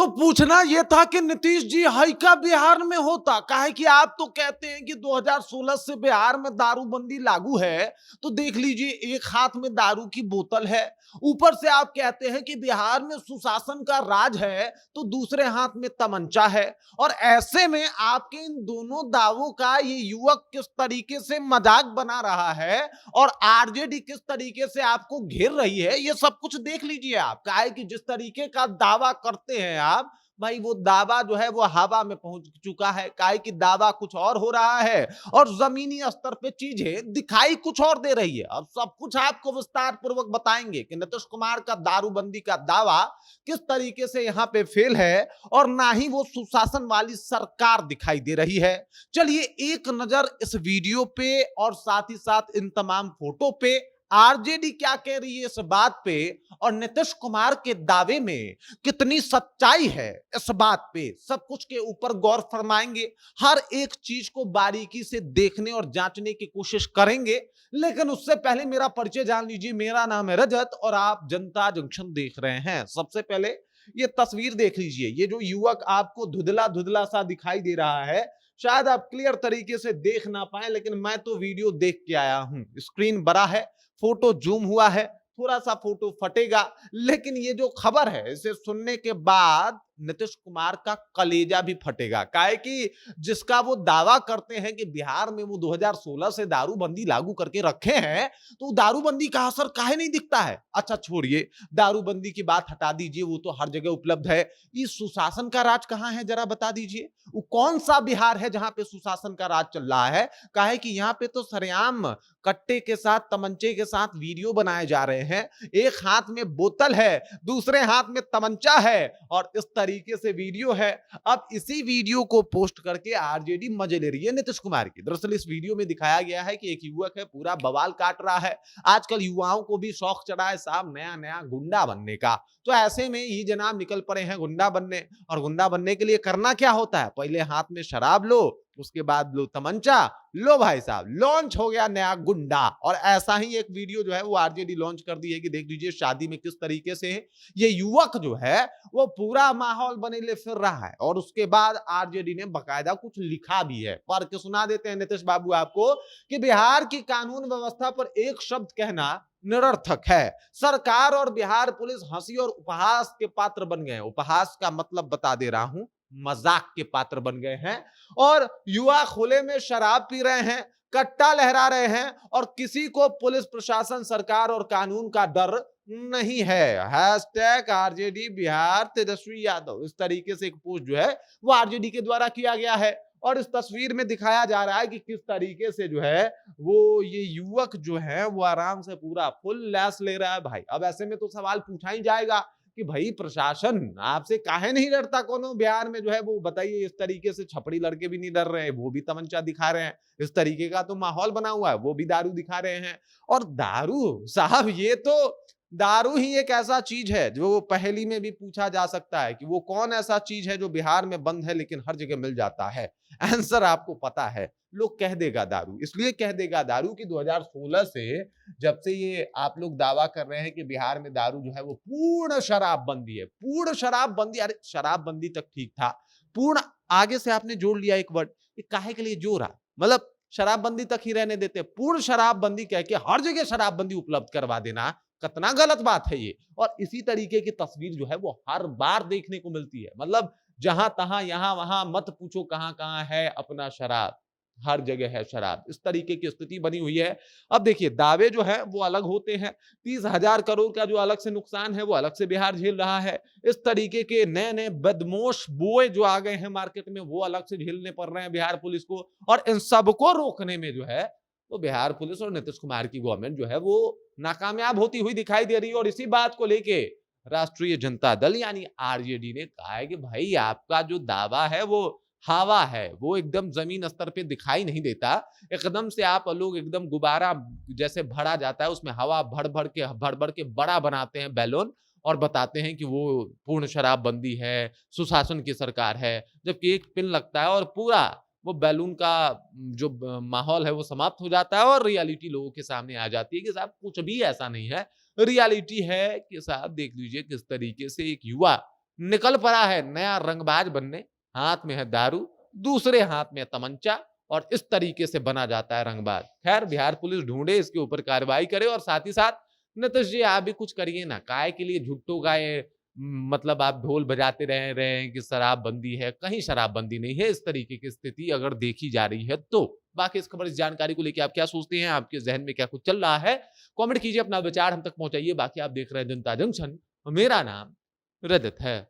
तो पूछना यह था कि नीतीश जी हाई का बिहार में होता, काहे कि आप तो कहते हैं कि 2016 से बिहार में दारूबंदी लागू है। तो देख लीजिए, एक हाथ में दारू की बोतल है, ऊपर से आप कहते हैं कि बिहार में सुशासन का राज है, तो दूसरे हाथ में तमंचा है। और ऐसे में आपके इन दोनों दावों का ये युवक किस तरीके से मजाक बना रहा है और आरजेडी किस तरीके से आपको घेर रही है, ये सब कुछ देख लीजिए आप। काहे कि जिस तरीके का दावा करते हैं आप, भाई वो दावा जो है वो हवा में पहुंच चुका है। काहे कि दावा कुछ और हो रहा है और जमीनी स्तर पे चीजें दिखाई कुछ और दे रही है। अब सब कुछ आपको विस्तार पूर्वक बताएंगे कि नीतीश कुमार का दारूबंदी का दावा किस तरीके से यहाँ पे फेल है और ना ही वो सुशासन वाली सरकार दिखाई दे रही है। चलिए एक नजर इस वीडियो पे और साथ ही साथ इन तमाम फोटो पे आरजेडी क्या कह रही है इस बात पे और नीतीश कुमार के दावे में कितनी सच्चाई है इस बात पे, सब कुछ के ऊपर गौर फरमाएंगे। हर एक चीज को बारीकी से देखने और जांचने की कोशिश करेंगे, लेकिन उससे पहले मेरा परिचय जान लीजिए। मेरा नाम है रजत और आप जनता जंक्शन देख रहे हैं। सबसे पहले ये तस्वीर देख लीजिए। ये जो युवक आपको धुंधला धुंधला सा दिखाई दे रहा है, शायद आप क्लियर तरीके से देख ना पाए, लेकिन मैं तो वीडियो देख के आया हूं। स्क्रीन बड़ा है, फोटो जूम हुआ है, थोड़ा सा फोटो फटेगा, लेकिन ये जो खबर है इसे सुनने के बाद नीतीश कुमार का कलेजा भी फटेगा। काहे कि जिसका वो दावा करते हैं कि बिहार में वो 2016 से दारूबंदी लागू करके रखे हैं, तो दारूबंदी का असर काहे नहीं दिखता है। अच्छा छोड़िए, दारूबंदी की बात हटा दीजिए, वो तो हर जगह उपलब्ध है। ये सुशासन का राज कहां है जरा बता दीजिए। वो कौन सा बिहार है जहां पे सुशासन का राज चल रहा है। काहे कि यहाँ पे तो सरेआम कट्टे के साथ, तमंचे के साथ वीडियो बनाए जा रहे हैं। एक हाथ में बोतल है, दूसरे हाथ में तमंचा है और इस तरीके से वीडियो है। अब इसी वीडियो को पोस्ट करके आरजेडी मजे ले रही है नीतीश कुमार की। दरअसल इस वीडियो में दिखाया गया है कि एक युवक है, पूरा बवाल काट रहा है। आजकल युवाओं को भी शौक चढ़ा है साहब नया नया गुंडा बनने का। तो ऐसे में ये जनाब निकल पड़े हैं गुंडा बनने। और गुंडा बनने के लिए करना क्या होता है, पहले हाथ में शराब लो, उसके बाद लो तमंचा, लो भाई साहब लॉन्च हो गया नया गुंडा। और ऐसा ही एक वीडियो जो है वो आरजेडी लॉन्च कर दी है कि देख लीजिए शादी में किस तरीके से ये युवक जो है वो पूरा माहौल बनेले फिर रहा है। और उसके बाद आरजेडी ने बकायदा कुछ लिखा भी है, पढ़ के सुना देते हैं नीतीश बाबू आपको कि बिहार की कानून व्यवस्था पर एक शब्द कहना निरर्थक है। सरकार और बिहार पुलिस हंसी और उपहास के पात्र बन गए हैं। उपहास का मतलब बता दे रहा हूं, मजाक के पात्र बन गए हैं। और युवा खुले में शराब पी रहे हैं, कट्टा लहरा रहे हैं और किसी को पुलिस प्रशासन, सरकार और कानून का डर नहीं है। हैशटैग आरजेडी बिहार तेजस्वी यादव, इस तरीके से एक पोस्ट जो है वो आरजेडी के द्वारा किया गया है। और इस तस्वीर में दिखाया जा रहा है कि किस तरीके से जो है वो ये युवक जो है वो आराम से पूरा फुल लैस ले रहा है। भाई अब ऐसे में तो सवाल पूछा ही जाएगा कि भाई प्रशासन आपसे काहे नहीं डरता। कोनो बिहार में जो है वो बताइए, इस तरीके से छपड़ी लड़के भी नहीं डर रहे हैं, वो भी तमंचा दिखा रहे हैं। इस तरीके का तो माहौल बना हुआ है, वो भी दारू दिखा रहे हैं। और दारू साहब, ये तो दारू ही एक ऐसा चीज है जो पहेली में भी पूछा जा सकता है कि वो कौन ऐसा चीज है जो बिहार में बंद है लेकिन हर जगह मिल जाता है। आंसर आपको पता है, लोग कह देगा दारू। इसलिए कह देगा दारू कि 2016 से जब से ये आप लोग दावा कर रहे हैं कि बिहार में दारू जो है वो पूर्ण शराबबंदी है, पूर्ण शराबबंदी। अरे शराबबंदी तक ठीक था, पूर्ण आगे से आपने जोड़ लिया एक वर्ड, ये काहे के लिए जोड़ा, मतलब शराबबंदी तक ही रहने देते, पूर्ण शराबबंदी कह के हर जगह शराबबंदी उपलब्ध करवा देना कितना गलत बात है ये। और इसी तरीके की तस्वीर जो है वो हर बार देखने को मिलती है। मतलब जहां तहां यहां वहां मत पूछो कहां कहां है अपना शराब, हर जगह है शराब। इस तरीके की स्थिति बनी हुई है। अब देखिए दावे जो है वो अलग होते हैं। 30,000 करोड़ का जो अलग से नुकसान है वो अलग से बिहार झेल रहा है। इस तरीके के नए नए बदमाश बोए जो आ गए हैं मार्केट में वो अलग से झेलने पड़ रहे हैं बिहार पुलिस को। और इन सबको रोकने में जो है तो बिहार पुलिस और नीतीश कुमार की गवर्नमेंट जो है वो नाकामयाब होती हुई दिखाई दे रही है। और इसी बात को लेके राष्ट्रीय जनता दल यानी आरजेडी ने कहा है कि भाई आपका जो दावा है वो हवा है, वो एकदम जमीन स्तर पे दिखाई नहीं देता। एकदम से आप लोग एकदम गुब्बारा जैसे भरा जाता है उसमें हवा भर भर के बड़ा बनाते हैं बैलून और बताते हैं कि वो पूर्ण शराबबंदी है, सुशासन की सरकार है। जबकि एक पिन लगता है और पूरा वो बैलून का जो माहौल है वो समाप्त हो जाता है और रियलिटी लोगों के सामने आ जाती है कि साहब कुछ भी ऐसा नहीं है। रियलिटी है कि साहब देख लीजिए किस तरीके से एक युवा निकल पड़ा है नया रंगबाज बनने, हाथ में है दारू, दूसरे हाथ में तमंचा और इस तरीके से बना जाता है रंगबाज। खैर बिहार पुलिस ढूंढे, इसके ऊपर कार्रवाई करे और साथ ही साथ नीतीश जी आप भी कुछ करिए ना, काहे के लिए झुट्टो का ये मतलब आप ढोल बजाते रहे हैं कि शराबबंदी है, कहीं शराबबंदी नहीं है। इस तरीके की स्थिति अगर देखी जा रही है तो। बाकी इस खबर, इस जानकारी को लेके आप क्या सोचते हैं? आपके ज़हन में क्या कुछ चल रहा है? कमेंट कीजिए, अपना विचार हम तक पहुँचाइए। बाकी आप देख रहे हैं जनता जंक्शन, मेरा नाम रजत है।